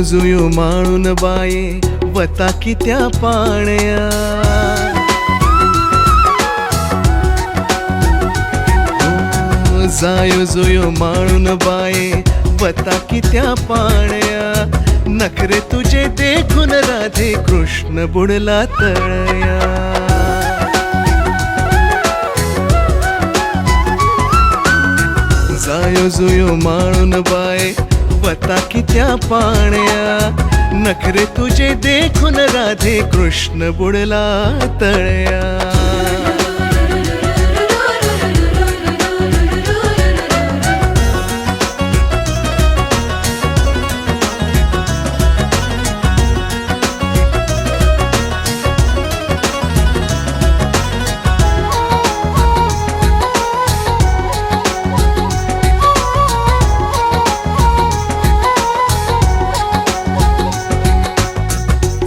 जायो जुयो माळून बाये वता की त्या पाण्या, जायो जुयो माळून बाये वता की त्या पाण्या, नखरे तुझे देखून राधे कृष्ण बुडला तळया। जायो जुयो माळून बाये वता की त्या पाण्या, नखरे तुझे देखून राधे कृष्ण बुडला तळया।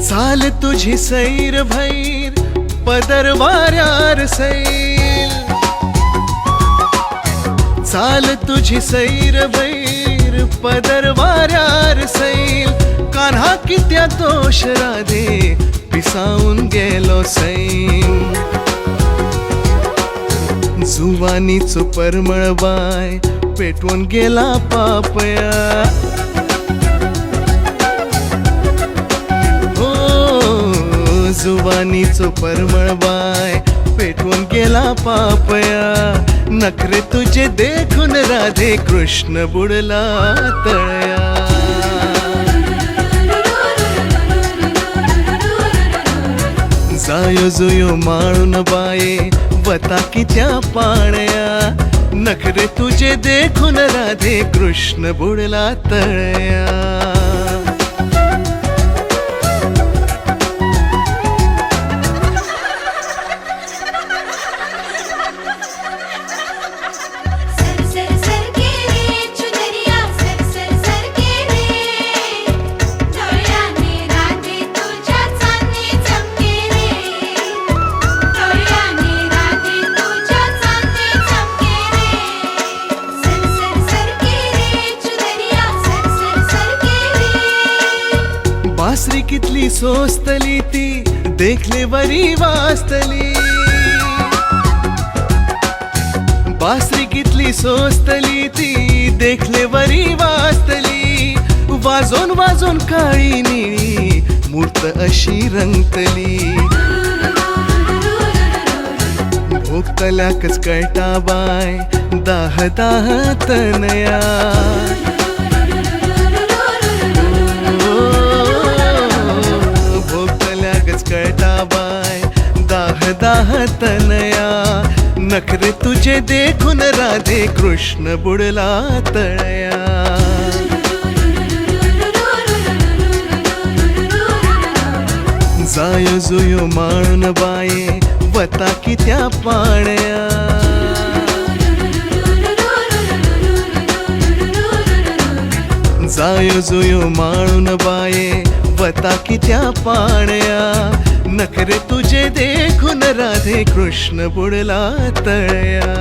चाल तुझी सैर भैर पदर वाऱ्यार सैल, चाल तुझी सैर भैर पदर वाऱ्यार सैल, कान्हा कित्या दोष राधे पिसावून गेलो सैल। जुवानीचो परमळ बाय पेटवून गेला पापया, जुवानीचो परमळ बाय पेटवून गेला पापया, नखरे तुझे देखून राधे कृष्ण बुडला तळया। जायो जुयो माळून बाये वता की त्या पाण्या, नखरे तुझे देखून राधे कृष्ण बुडला तळया। बासरी कितली सोस्तली ती देखले वरी वास्तली, बासरी कितली सोस्तली ती देखले वरी वास्तली, वाजोन वाजोन काळी निळी मूर्त अशी रंगतली। भोगतल्याकच कळटा बाय दाह दाह तनया, कळटा बाय दाह दाह तनया, नखरे तुझे देखून राधे कृष्ण बुडला तळया। जायो जुयो माळून बाये वता की त्या पाण्या, जायो जुयो माळून बाये वता की त्या पाण्या, नखरे तुझे देखून राधे कृष्ण बुडला तळया।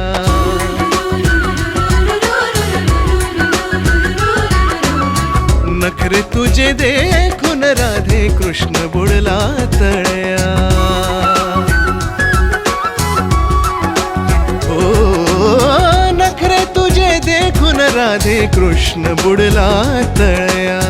नखरे तुझे देखून राधे कृष्ण बुडला तळया। ओ नखरे तुझे देखून राधे कृष्ण बुडला तळया।